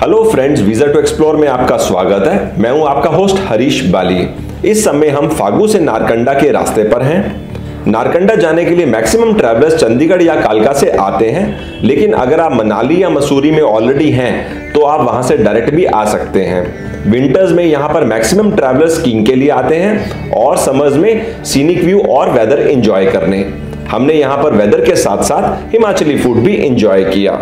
Hello friends, visa to explore में आपका स्वागत है। मैं हूं आपका होस्ट हरीश बाली। इस समय हम फागू से नारकंडा के रास्ते पर हैं। नारकंडा जाने के लिए मैक्सिमम ट्रैवलर्स चंडीगढ़ या कालका से आते हैं, लेकिन अगर आप मनाली या मसूरी में ऑलरेडी हैं तो आप वहां से डायरेक्ट भी आ सकते हैं। विंटर्स में यहां पर मैक्सिमम ट्रैवलर्स स्कीइंग के लिए आते हैं और समर्स में सीनिक व्यू और वेदर एंजॉय करने। हमने यहां पर वेदर के साथ साथ हिमाचली फूड भी एंजॉय किया।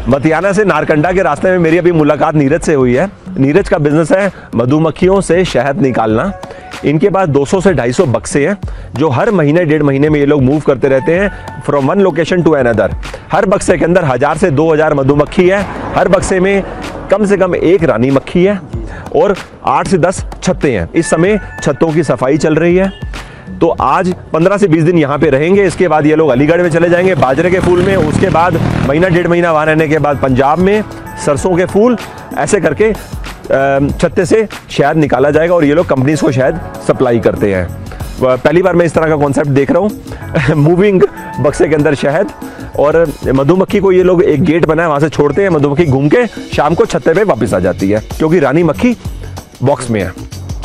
मतियाना से नारकंडा के रास्ते में मेरी अभी मुलाकात नीरज से हुई है। नीरज का बिजनेस है मधुमक्खियों से शहद निकालना। इनके पास 200 से 250 बक्से हैं जो हर महीने 1.5 महीने में ये लोग मूव करते रहते हैं from one location to another. हर बक्से के अंदर 1000 से 2000 मधुमक्खी है। हर बक्से में कम से कम एक रानी मक्खी है और 8 से 10 छत्ते हैं। इस समय छत्तों की सफाई चल रही है। तो आज 15 से 20 दिन यहाँ पे रहेंगे। इसके बाद ये लोग अलीगढ़ में चले जाएंगे बाजरे के फूल में। उसके बाद महीना 1.5 महीना वहाँ रहने के बाद पंजाब में सरसों के फूल, ऐसे करके छत्ते से शहद निकाला जाएगा और ये लोग कंपनीज को शहद सप्लाई करते हैं। पहली बार मैं इस तरह का कॉन्सेप्ट देख रहा हूँ, मूविंग बक्से के अंदर शहद। और मधुमक्खी को ये लोग एक गेट बनाए, वहाँ से छोड़ते हैं। मधुमक्खी घूम के शाम को छत्ते पे वापस आ जाती है क्योंकि रानी मक्खी बॉक्स में है।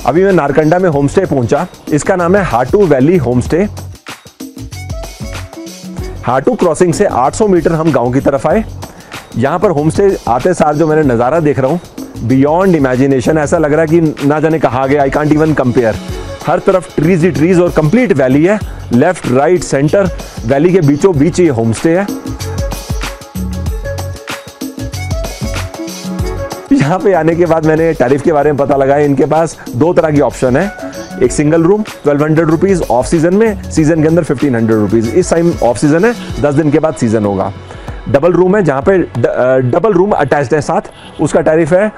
अभी मैं नारकंडा में होम स्टे पहुंचा। इसका नाम है Hatu valley home stay. Hatu crossing से 800 मीटर हम गांव की तरफ आए। यहाँ पर होम स्टे आते साथ जो मैंने नज़ारा देख रहा हूँ, बियॉन्ड इमेजिनेशन। ऐसा लग रहा है कि ना जाने कहाँ गया, आई कांट इवन कंपेयर। हर तरफ ट्रीज ही ट्रीज और कंप्लीट वैली है। लेफ्ट राइट सेंटर वैली के बीचों बीच ये होम स्टे है। यहाँ पे आने के बाद मैंने टैरिफ के बारे में पता लगाया। इनके पास 2 तरह की ऑप्शन है। एक single room 1200 rupees off season में, सीजन के अंदर 1500 रुपीज़। इस टाइम ऑफ सीजन है, 10 दिन के बाद सीजन होगा। डबल रूम है जहाँ पे डबल रूम अटैच्ड है साथ, उसका टैरिफ है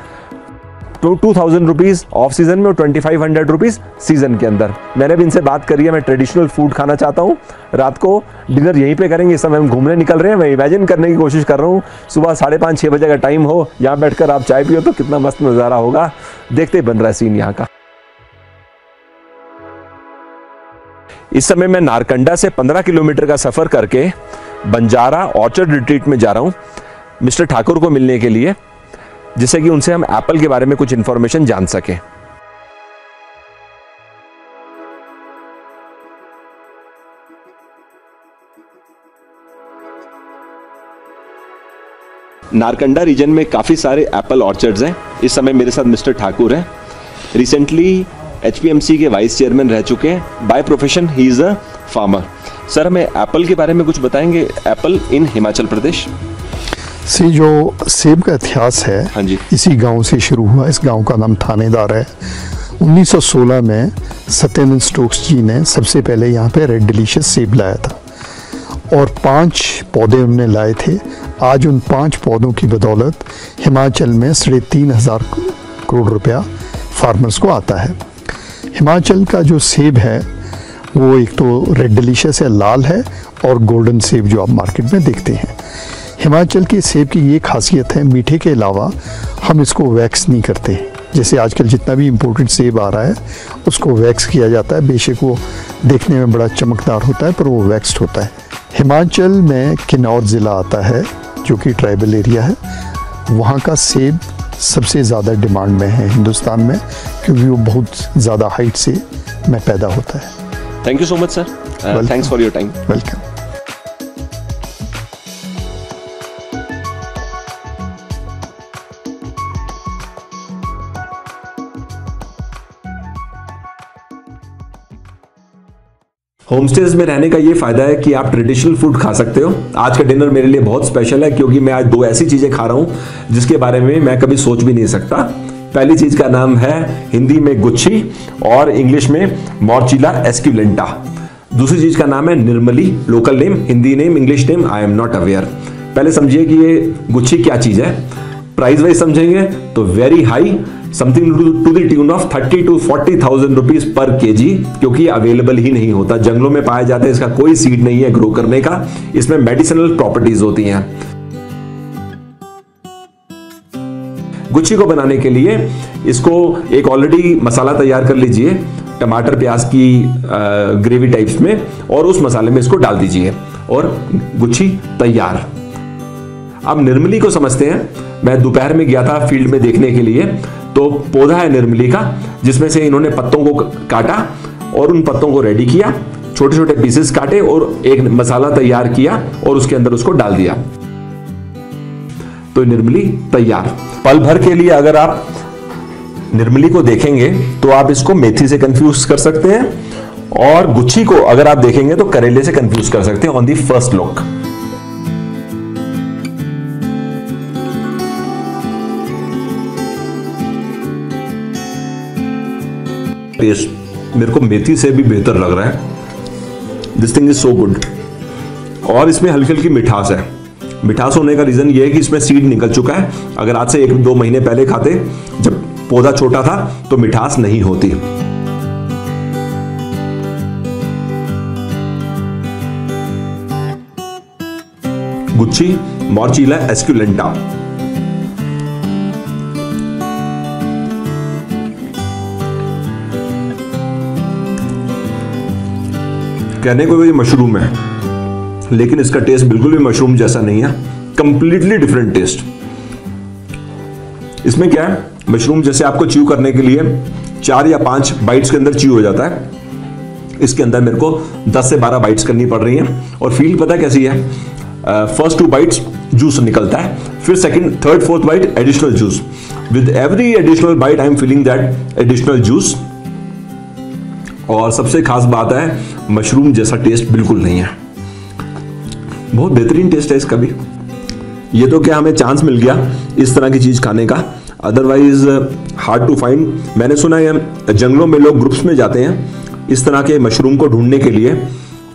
2000 रुपीज़ ऑफ सीजन में और 2500 रुपीज़ सीजन के अंदर। मैंने भी इनसे बात करी है, मैं ट्रेडिशनल फूड खाना चाहता हूँ। रात को डिनर यहीं पे करेंगे। इस समय हम घूमने निकल रहे हैं। मैं इमेजिन करने की कोशिश कर रहा हूँ सुबह 5:30-6 बजे का टाइम हो, यहाँ बैठकर आप चाय पियो तो कितना मस्त नज़ारा होगा। देखते ही बन रहा है सीन यहाँ का। इस समय मैं नारकंडा से 15 किलोमीटर का सफ़र करके बंजारा ऑर्चर्ड रिट्रीट में जा रहा हूँ मिस्टर ठाकुर को मिलने के लिए, जिससे कि उनसे हम एप्पल के बारे में कुछ इंफॉर्मेशन जान सकें। नारकंडा रीजन में काफ़ी सारे एप्पल ऑर्चर्ड्स हैं। इस समय मेरे साथ मिस्टर ठाकुर हैं। रिसेंटली HPMC के वाइस चेयरमैन रह चुके हैं। By profession he is a farmer. Sir, हमें एप्पल के बारे में कुछ बताएंगे? एप्पल इन हिमाचल प्रदेश से जो सेब का इतिहास है, हाँ जी, इसी गांव से शुरू हुआ। इस गांव का नाम थानेदार है। 1916 में सत्येंद्र स्टोक्स जी ने सबसे पहले यहाँ पे रेड डिलीशियस सेब लाया था और 5 पौधे उन्होंने लाए थे। आज उन 5 पौधों की बदौलत हिमाचल में 3,500 करोड़ रुपया फार्मर्स को आता है। हिमाचल का जो सेब है वो एक तो रेड डिलीशियस है, लाल है, और गोल्डन सेब जो आप मार्केट में देखते हैं। हिमाचल के सेब की ये खासियत है, मीठे के अलावा हम इसको वैक्स नहीं करते। जैसे आजकल जितना भी इम्पोर्टेड सेब आ रहा है उसको वैक्स किया जाता है। बेशक वो देखने में बड़ा चमकदार होता है पर वो वैक्स्ड होता है। हिमाचल में किन्नौर ज़िला आता है जो कि ट्राइबल एरिया है। वहाँ का सेब सबसे ज़्यादा डिमांड में है हिंदुस्तान में, क्योंकि वो बहुत ज़्यादा हाइट से में पैदा होता है। Thank you so much sir. Thanks for your time. Welcome. Home stage में रहने का ये फायदा है कि आप ट्रेडिशनल फूड खा सकते हो। आज का डिनर मेरे लिए बहुत स्पेशल है क्योंकि मैं आज 2 ऐसी चीजें खा रहा हूं जिसके बारे में मैं कभी सोच भी नहीं सकता। पहली चीज का नाम है हिंदी में गुच्छी और इंग्लिश में मॉर्चिला एस्क्यूलेंटा। दूसरी चीज का नाम है Nirmali, local name, Hindi name, English name I am not aware. पहले समझिए कि ये गुच्छी क्या चीज है। प्राइस वाइज समझेंगे तो very high something to the tune of 30 to 40,000 rupees per kg, क्योंकि अवेलेबल ही नहीं होता, जंगलों में पाया जाता है, इसका कोई सीड नहीं है ग्रो करने का, इसमें मेडिसिनल प्रॉपर्टीज होती हैं। गुच्छी को बनाने के लिए इसको एक ऑलरेडी मसाला तैयार कर लीजिए, टमाटर प्याज की ग्रेवी टाइप्स में, और उस मसाले में इसको डाल दीजिए और गुच्छी तैयार। अब निर्मली को समझते हैं। मैं दोपहर में गया था फील्ड में देखने के लिए, तो पौधा है निर्मली का, जिसमें से इन्होंने पत्तों को काटा और उन पत्तों को रेडी किया, छोटे छोटे पीसेस काटे और एक मसाला तैयार किया और उसके अंदर उसको डाल दिया, तो निर्मली तैयार। पल भर के लिए अगर आप निर्मली को देखेंगे तो आप इसको मेथी से कंफ्यूज कर सकते हैं, और गुच्छी को अगर आप देखेंगे तो करेले से कंफ्यूज कर सकते हैं on the first look. Taste मेरे को मेथी से भी बेहतर लग रहा है। This thing is so good. और इसमें हल्की हल्की मिठास है। मिठास होने का रीजन ये है कि इसमें सीड निकल चुका है। अगर आज से 1-2 महीने पहले खाते, जब पौधा छोटा था, तो मिठास नहीं होती। गुच्छी मॉर्चिला एस्कुलेंटा। कहने को ये मशरूम है, लेकिन इसका टेस्ट बिल्कुल भी मशरूम जैसा नहीं है, कंप्लीटली डिफरेंट टेस्ट। इसमें क्या है, मशरूम जैसे आपको च्यू करने के लिए 4 या 5 बाइट्स के अंदर च्यू हो जाता है, इसके अंदर मेरे को 10 से 12 बाइट्स करनी पड़ रही हैं। और फील पता कैसी है, फर्स्ट 2 बाइट्स जूस निकलता है, फिर second, third, fourth bite additional juice. With every additional bite I am feeling that additional juice. और सबसे खास बात है, मशरूम जैसा टेस्ट बिल्कुल नहीं है, बहुत बेहतरीन टेस्ट है इसका भी। ये तो क्या हमें चांस मिल गया इस तरह की चीज खाने का, अदरवाइज हार्ड टू फाइंड। मैंने सुना है जंगलों में लोग ग्रुप्स में जाते हैं इस तरह के मशरूम को ढूंढने के लिए,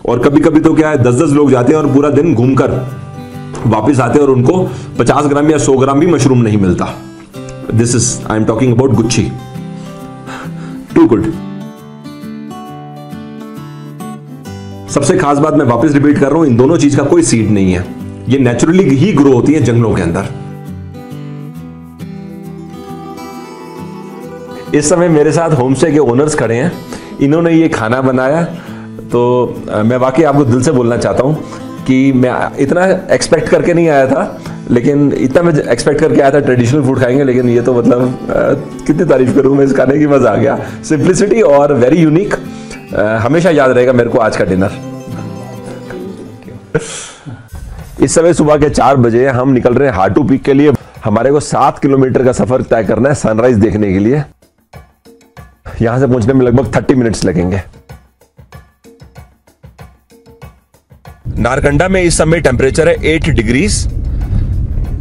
और कभी कभी तो क्या है 10-10 लोग जाते हैं और पूरा दिन घूमकर वापस आते हैं और उनको 50 ग्राम या 100 ग्राम भी मशरूम नहीं मिलता। This is I am talking about guchhi, too good. सबसे खास बात मैं वापस रिपीट कर रहा हूं, इन दोनों चीज का कोई सीड नहीं है, ये नेचुरली ही ग्रो होती है जंगलों के अंदर। इस समय मेरे साथ होमस्टे के ओनर्स खड़े हैं, इन्होंने ये खाना बनाया, तो मैं वाकई आपको दिल से बोलना चाहता हूं कि मैं इतना एक्सपेक्ट करके नहीं आया था, लेकिन इतना मैं एक्सपेक्ट करके आया था ट्रेडिशनल फूड खाएंगे, लेकिन ये तो मतलब कितनी तारीफ करूं मैं इस खाने की, मजा आ गया। सिंप्लिसिटी और वेरी यूनिक, हमेशा याद रहेगा मेरे को आज का डिनर। इस समय सुबह के 4 बजे हम निकल रहे हैं हाटू पीक के लिए। हमारे को 7 किलोमीटर का सफर तय करना है सनराइज देखने के लिए। यहां से पहुंचने में लगभग 30 मिनट्स लगेंगे। नारकंडा में इस समय टेम्परेचर है 8 degrees.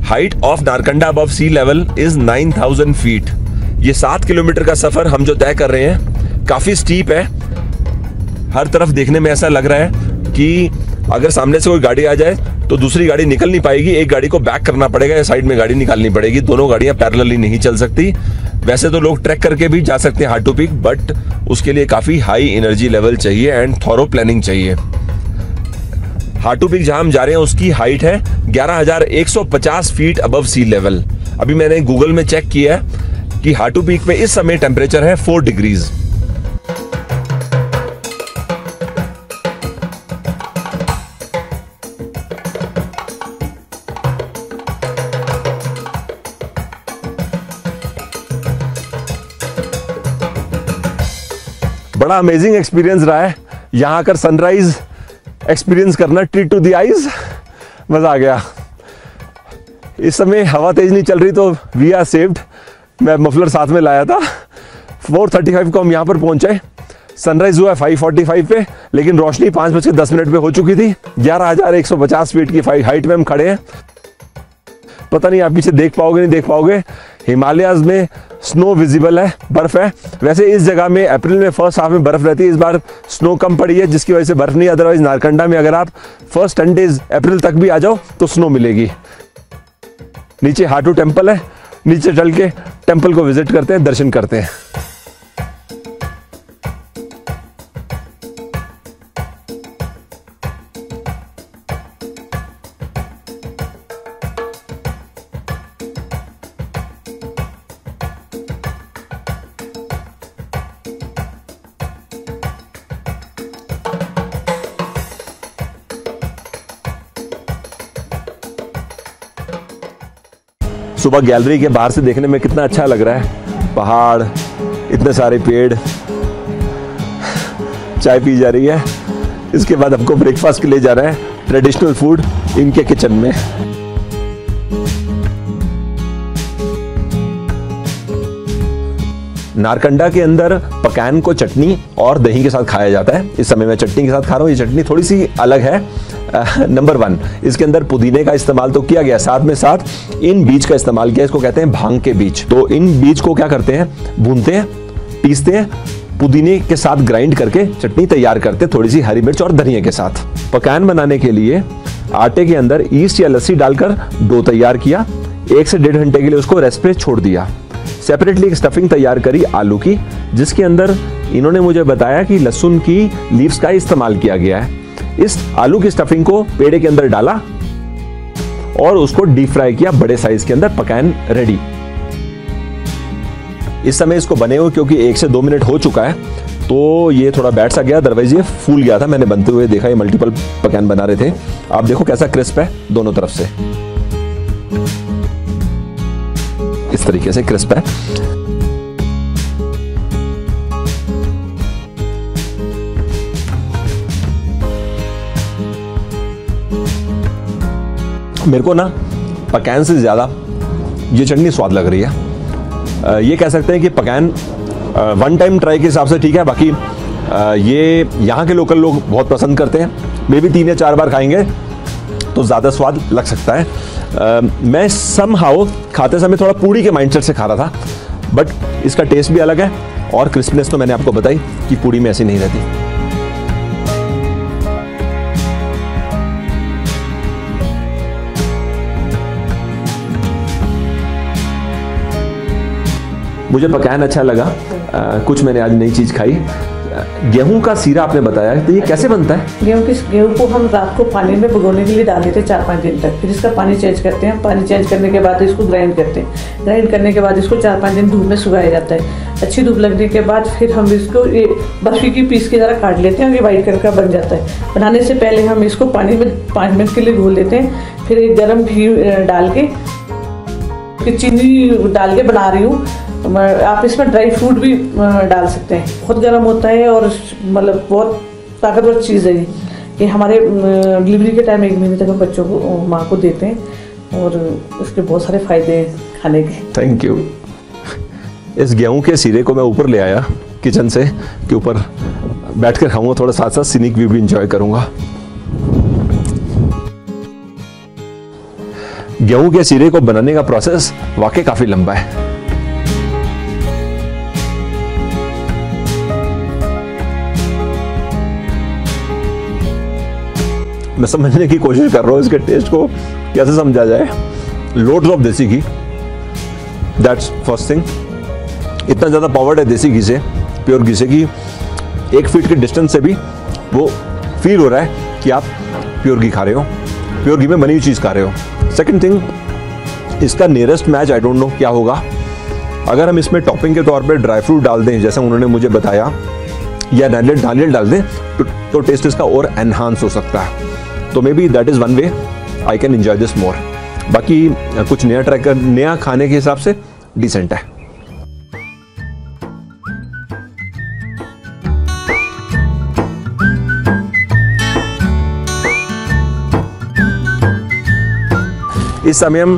Height of Narkanda above sea level is 9,000 feet. ये 7 किलोमीटर का सफर हम जो तय कर रहे हैं काफी स्टीप है। हर तरफ देखने में ऐसा लग रहा है कि अगर सामने से कोई गाड़ी आ जाए तो दूसरी गाड़ी निकल नहीं पाएगी, एक गाड़ी को बैक करना पड़ेगा या साइड में गाड़ी निकालनी पड़ेगी, दोनों गाड़ियां पैरेलली नहीं चल सकती। वैसे तो लोग ट्रैक करके भी जा सकते हैं हाटू पीक, बट उसके लिए काफी हाई एनर्जी लेवल चाहिए एंड थॉरो प्लानिंग चाहिए। हाटू पीक जहां हम जा रहे हैं उसकी हाइट है 11,150 फीट अबव सी लेवल। अभी मैंने गूगल में चेक किया है कि हाटू पीक पे इस समय टेम्परेचर है 4 डिग्रीज। बड़ा अमेजिंग एक्सपीरियंस रहा है यहाँ आकर सनराइज एक्सपीरियंस करना, ट्रीट टू द आईज, मजा आ गया। इस समय हवा तेज नहीं चल रही तो वी आर सेव्ड। मैं मफलर साथ में लाया था। 4:35 को हम यहाँ पर पहुंचे। सनराइज हुआ 5:45 पे, लेकिन रोशनी 5:10 पे हो चुकी थी। 11,150 फीट की हाइट में हम खड़े हैं। पता नहीं आप पीछे देख पाओगे नहीं देख पाओगे, हिमालयाज में स्नो विजिबल है, बर्फ है। वैसे इस जगह में अप्रैल में फर्स्ट हाफ में बर्फ रहती है, इस बार स्नो कम पड़ी है जिसकी वजह से बर्फ नहीं। अदरवाइज नारकंडा में अगर आप फर्स्ट 10 डेज अप्रैल तक भी आ जाओ तो स्नो मिलेगी। नीचे हाटू टेम्पल है, नीचे चल के टेंपल को विजिट करते हैं, दर्शन करते हैं। सुबह गैलरी के बाहर से देखने में कितना अच्छा लग रहा है, पहाड़, इतने सारे पेड़, चाय पी जा रही है। इसके बाद हमको ब्रेकफास्ट के लिए जा रहा है ट्रेडिशनल फूड इनके किचन में। नारकंडा के अंदर पकैन को चटनी और दही के साथ खाया जाता है। इस समय मैं चटनी के साथ खा रहा हूँ। ये चटनी थोड़ी सी अलग है। नंबर 1, इसके अंदर पुदीने का इस्तेमाल तो किया गया, साथ में साथ इन बीज का इस्तेमाल किया। इसको कहते हैं भांग के बीज। तो इन बीज को क्या करते हैं, भूनते हैं, पीसते हैं, पुदीने के साथ ग्राइंड करके चटनी तैयार करते हैं, थोड़ी सी हरी मिर्च और धनिया के साथ। पकैन बनाने के लिए आटे के अंदर ईस्ट या लस्सी डालकर डो तैयार किया। 1 से 1.5 घंटे के लिए उसको रेस्ट पे छोड़ दिया। सेपरेटली एक स्टफिंग तैयार करी आलू की, जिसके अंदर इन्होंने मुझे बताया कि लहसुन की लीव्स का इस्तेमाल किया गया है। इस आलू की स्टफिंग को पेड़े के अंदर डाला और उसको डीप फ्राई किया बड़े साइज के अंदर। पकैन रेडी। इस समय इसको बने हुए क्योंकि 1 से 2 मिनट हो चुका है तो ये थोड़ा बैठ सा गया, अदरवाइज ये फूल गया था। मैंने बनते हुए देखा, ये मल्टीपल पकैन बना रहे थे। आप देखो कैसा क्रिस्प है दोनों तरफ से, इस तरीके से क्रिस्प है। मेरे को ना पकैन से ज्यादा ये चटनी स्वाद लग रही है। ये कह सकते हैं कि पकैन 1 टाइम ट्राई के हिसाब से ठीक है, बाकी ये यहाँ के लोकल लोग बहुत पसंद करते हैं। मे भी 3 या 4 बार खाएंगे तो ज़्यादा स्वाद लग सकता है। मैं समहाउ खाते समय थोड़ा पूड़ी के माइंडसेट से खा रहा था, बट इसका टेस्ट भी अलग है और क्रिस्पनेस तो मैंने आपको बताई कि पूड़ी में ऐसी नहीं रहती। मुझे पकैन अच्छा लगा। कुछ मैंने आज नई चीज़ खाई। गेहूं का सीरा आपने बताया, तो ये कैसे बनता है? गेहूं को हम रात को पानी में भिगोने के लिए डाल देते हैं 4-5 दिन तक। फिर इसका पानी चेंज करते हैं। पानी चेंज करने के बाद इसको ग्राइंड करते हैं। ग्राइंड करने के बाद इसको 4-5 दिन धूप में सुखाया जाता है। अच्छी धूप लगने के बाद फिर हम इसको ये बर्फी की पीस की तरह काट लेते हैं और ये वाइट कलर का बन जाता है। बनाने से पहले हम इसको पानी में 5 मिनट के लिए घोल लेते हैं। फिर एक गर्म घी डाल के, फिर चीनी डाल के बना रही हूँ। आप इसमें ड्राई फ्रूट भी डाल सकते हैं। बहुत गर्म होता है और मतलब बहुत ताकतवर चीज़ है ये हमारे डिलीवरी के टाइम 1 महीने तक हम बच्चों को, माँ को देते हैं और उसके बहुत सारे फायदे हैं खाने के। Thank you. इस गेहूं के सीरे को मैं ऊपर ले आया किचन से कि ऊपर बैठ कर खाऊंगा, थोड़ा साथ साथ सीनिक व्यू भी इंजॉय करूंगा। गेहूं के सीरे को बनाने का प्रोसेस वाकई काफी लंबा है। मैं समझने की कोशिश कर रहा हूँ इसके टेस्ट को कैसे समझा जाए। लोड्स ऑफ देसी घी, दैट्स फर्स्ट थिंग। इतना ज़्यादा पावर्ड है देसी घी से, प्योर घी से, कि 1 फीट के डिस्टेंस से भी वो फील हो रहा है कि आप प्योर घी खा रहे हो, प्योर घी में बनी हुई चीज़ खा रहे हो। सेकंड थिंग, इसका nearest match I don't know क्या होगा। अगर हम इसमें टॉपिंग के तौर पे ड्राई फ्रूट डाल दें जैसे उन्होंने मुझे बताया, या नारियल डाल दें तो टेस्ट इसका और एनहांस हो सकता है। तो may be that is one way I can enjoy this more. बाकी कुछ नया ट्राई कर, नया खाने के हिसाब से डिसेंट है। इस समय हम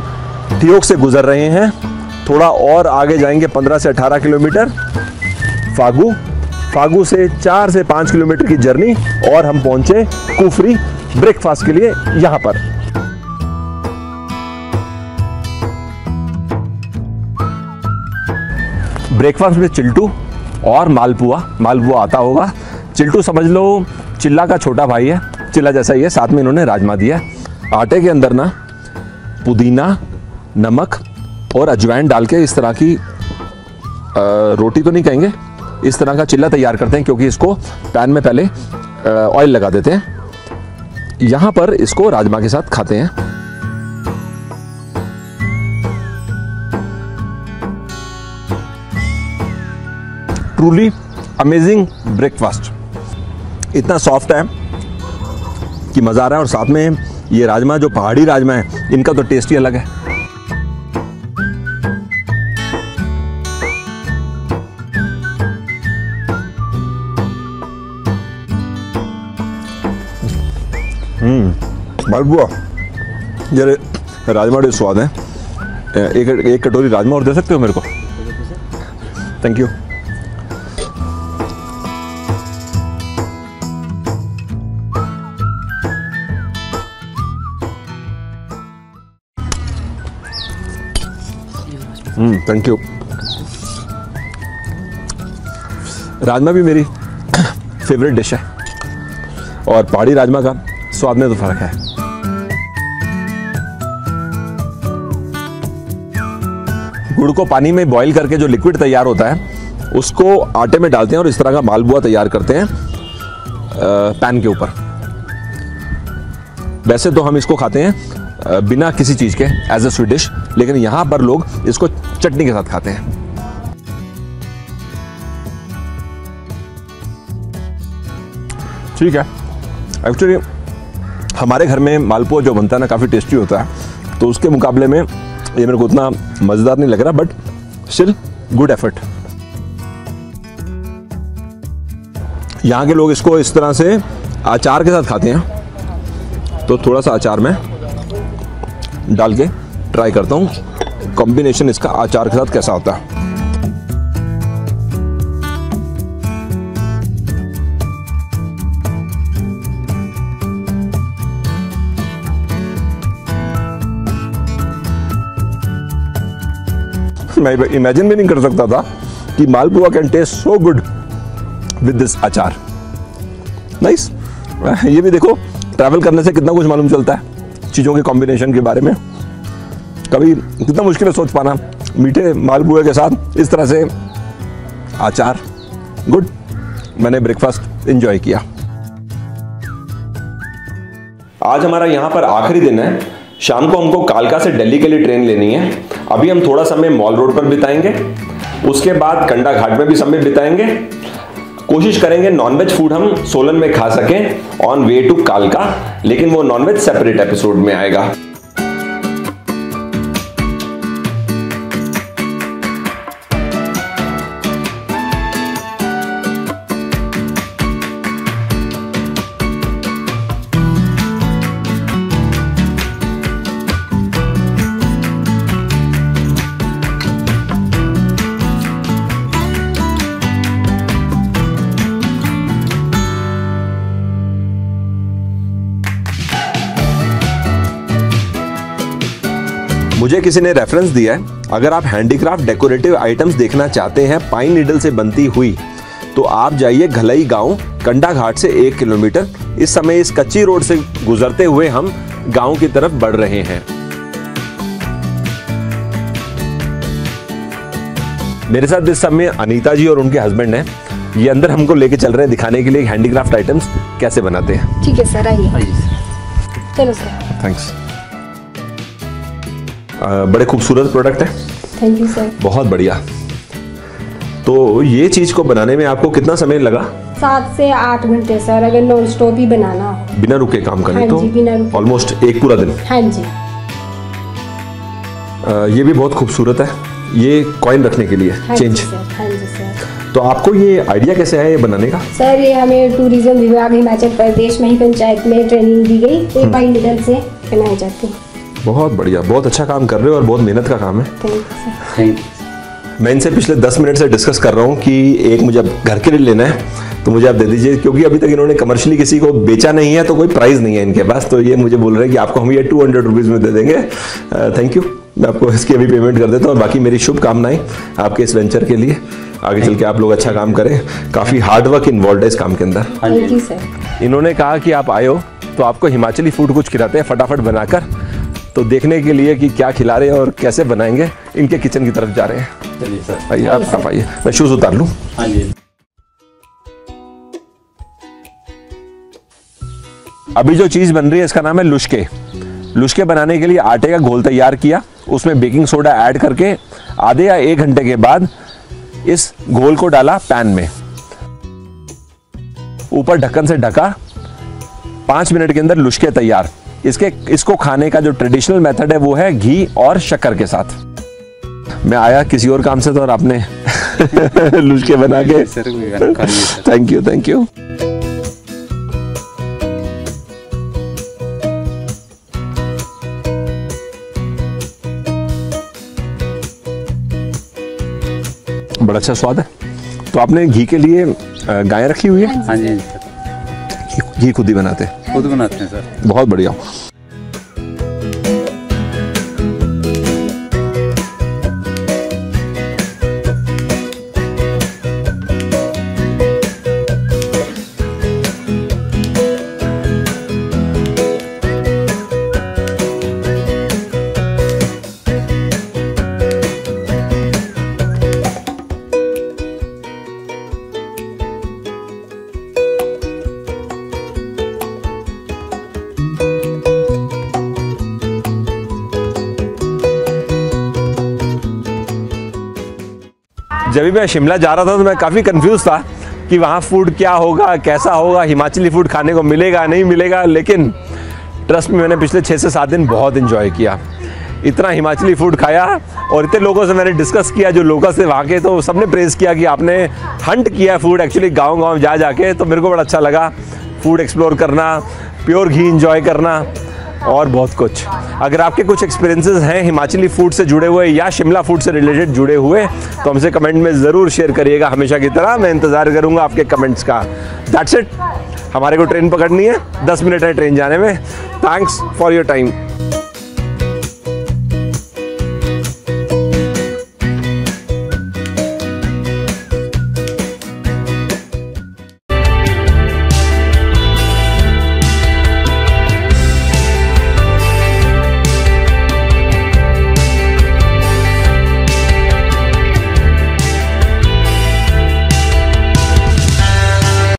ठियोग से गुजर रहे हैं। थोड़ा और आगे जाएंगे 15 से 18 किलोमीटर फागू से 4 से 5 किलोमीटर की जर्नी और हम पहुंचे कुफरी ब्रेकफास्ट के लिए। यहां पर ब्रेकफास्ट में चिल्टू और मालपुआ आता होगा। चिल्टू समझ लो चिल्ला का छोटा भाई है, चिल्ला जैसा ही है। साथ में इन्होंने राजमा दिया। आटे के अंदर ना पुदीना, नमक और अजवाइन डाल के इस तरह की रोटी तो नहीं कहेंगे, इस तरह का चिल्ला तैयार करते हैं, क्योंकि इसको पैन में पहले ऑयल लगा देते हैं। यहाँ पर इसको राजमा के साथ खाते हैं। ट्रूली अमेजिंग ब्रेकफास्ट, इतना सॉफ्ट है कि मज़ा आ रहा है। और साथ में ये राजमा, जो पहाड़ी राजमा है, इनका तो टेस्ट ही अलग है। मालपुआ, जरा राजमा बड़े स्वाद है। एक कटोरी राजमा और दे सकते हो मेरे को? Thank you. Thank you. Rajma भी मेरी फेवरेट डिश है, और पहाड़ी राजमा का स्वाद में तो फर्क है। गुड़ को पानी में बॉईल करके जो लिक्विड तैयार होता है, उसको आटे में डालते हैं और इस तरह का मालपुआ तैयार करते हैं पैन के ऊपर। वैसे तो हम इसको खाते हैं बिना किसी चीज़ के एज ए स्वीट डिश, लेकिन यहाँ पर लोग इसको चटनी के साथ खाते हैं। ठीक है, एक्चुअली हमारे घर में मालपुआ जो बनता है ना, काफ़ी टेस्टी होता है, तो उसके मुकाबले में ये मेरे को उतना मज़ेदार नहीं लग रहा, बट स्टिल गुड एफर्ट। यहाँ के लोग इसको इस तरह से अचार के साथ खाते हैं, तो थोड़ा सा अचार में डाल के ट्राई करता हूँ कॉम्बिनेशन इसका अचार के साथ कैसा होता है। मैं इमेजिन भी नहीं कर सकता था कि malpua can taste so good with this achar. Nice. ये भी देखो, ट्रैवल करने से कितना कुछ मालूम चलता है चीज़ों के कॉम्बिनेशन के बारे में। कभी कितना मुश्किल है सोच पाना, मीठे मालपुए के साथ इस तरह से अचार। गुड, मैंने ब्रेकफास्ट एंजॉय किया। आज हमारा यहाँ पर आखिरी दिन है। शाम को हमको कालका से दिल्ली के लिए ट्रेन लेनी है। अभी हम थोड़ा समय मॉल रोड पर बिताएंगे, उसके बाद कंडा घाट में भी समय बिताएंगे। कोशिश करेंगे नॉनवेज फूड हम सोलन में खा सकें ऑन वे टू कालका, लेकिन वो नॉनवेज सेपरेट एपिसोड में आएगा। मुझे किसी ने रेफरेंस दिया है, अगर आप हैंडीक्राफ्ट डेकोरेटिव आइटम्स देखना चाहते हैं पाइन नीडल से बनती हुई, तो आप जाइए घलई गांव, कंडा घाट से 1 किलोमीटर। इस समय इस कच्ची रोड से गुजरते हुए हम गांव की तरफ बढ़ रहे हैं। मेरे साथ इस समय अनीता जी और उनके हस्बैंड हैं। ये अंदर हमको लेके चल रहे हैं दिखाने के लिए हैंडीक्राफ्ट आइटम्स कैसे बनाते हैं। ठीक है सर, आइए। चलो सर। थैंक्स। बड़े खूबसूरत प्रोडक्ट है। Thank you sir. बहुत बढ़िया। तो ये चीज को बनाने में आपको कितना समय लगा? 7 से 8 घंटे सर, अगर नॉन स्टॉप ही बनाना हो। बिना रुके काम करने? हाँ तो जी, बिना रुके। ऑलमोस्ट एक पूरा दिन। हाँ जी। ये भी बहुत खूबसूरत है, ये कॉइन रखने के लिए। हाँ चेंज। जी सर। हाँ जी सर। तो आपको ये आइडिया कैसे आया ये बनाने का? सर ये हमें टूरिज्म विभाग हिमाचल प्रदेश में ही पंचायत में ट्रेनिंग दी गई, तो पाइन नीडल से बनाए जाते हैं। बहुत बढ़िया, बहुत अच्छा काम कर रहे हो और बहुत मेहनत का काम है। Thank you sir. मैं इनसे पिछले 10 मिनट से डिस्कस कर रहा हूँ कि एक मुझे घर के लिए लेना है, तो मुझे आप दे दीजिए, क्योंकि अभी तक इन्होंने कमर्शियली किसी को बेचा नहीं है, तो कोई प्राइस नहीं है इनके पास। तो ये मुझे बोल रहे हैं कि आपको हम ये 200 रुपीज़ में दे देंगे। थैंक यू, मैं आपको इसकी अभी पेमेंट कर देता हूँ। और बाकी मेरी शुभकामनाएं आपके इस वेंचर के लिए, आगे चल के आप लोग अच्छा काम करें। काफ़ी हार्ड वर्क इन्वॉल्व है इस काम के अंदर। Thank you sir. इन्होंने कहा कि आप आए हो तो आपको हिमाचली फूड कुछ खिलाते हैं फटाफट बनाकर, तो देखने के लिए कि क्या खिला रहे हैं और कैसे बनाएंगे, इनके किचन की तरफ जा रहे हैं। चलिए सर। आइए आप आइए, मैं शूज उतार लूँ। हाँ जी। अभी जो चीज़ बन रही है इसका नाम है लुश्के। लुश्के बनाने के लिए आटे का घोल तैयार किया, उसमें बेकिंग सोडा ऐड करके आधे या 1 घंटे के बाद इस घोल को डाला पैन में, ऊपर ढक्कन से ढका। 5 मिनट के अंदर लुश्के तैयार। इसको खाने का जो ट्रेडिशनल मेथड है वो है घी और शक्कर के साथ। मैं आया किसी और काम से तो, और आपने लुश्के बना के। Thank you, thank you. बड़ा अच्छा स्वाद है। तो आपने घी के लिए गाय रखी हुई है? हाँ जी। घी खुद ही बनाते हैं? खुद बनाते हैं सर। बहुत बढ़िया। जब भी मैं शिमला जा रहा था तो मैं काफ़ी कंफ्यूज था कि वहाँ फूड क्या होगा, कैसा होगा, हिमाचली फूड खाने को मिलेगा नहीं मिलेगा। लेकिन ट्रस्ट में मैंने पिछले 6 से 7 दिन बहुत इन्जॉय किया। इतना हिमाचली फूड खाया और इतने लोगों से मैंने डिस्कस किया जो लोकल से वहाँ के, तो सबने प्रेज़ किया कि आपने हंट किया फूड एक्चुअली गाँव जा जाके। तो मेरे को बड़ा अच्छा लगा फूड एक्सप्लोर करना, प्योर घी इंजॉय करना और बहुत कुछ। अगर आपके कुछ एक्सपीरियंसेस हैं हिमाचली फूड से जुड़े हुए या शिमला फूड से रिलेटेड जुड़े हुए तो हमसे कमेंट में ज़रूर शेयर करिएगा। हमेशा की तरह मैं इंतज़ार करूंगा आपके कमेंट्स का। That's it. हमारे को ट्रेन पकड़नी है, 10 मिनट है ट्रेन जाने में। Thanks for your time.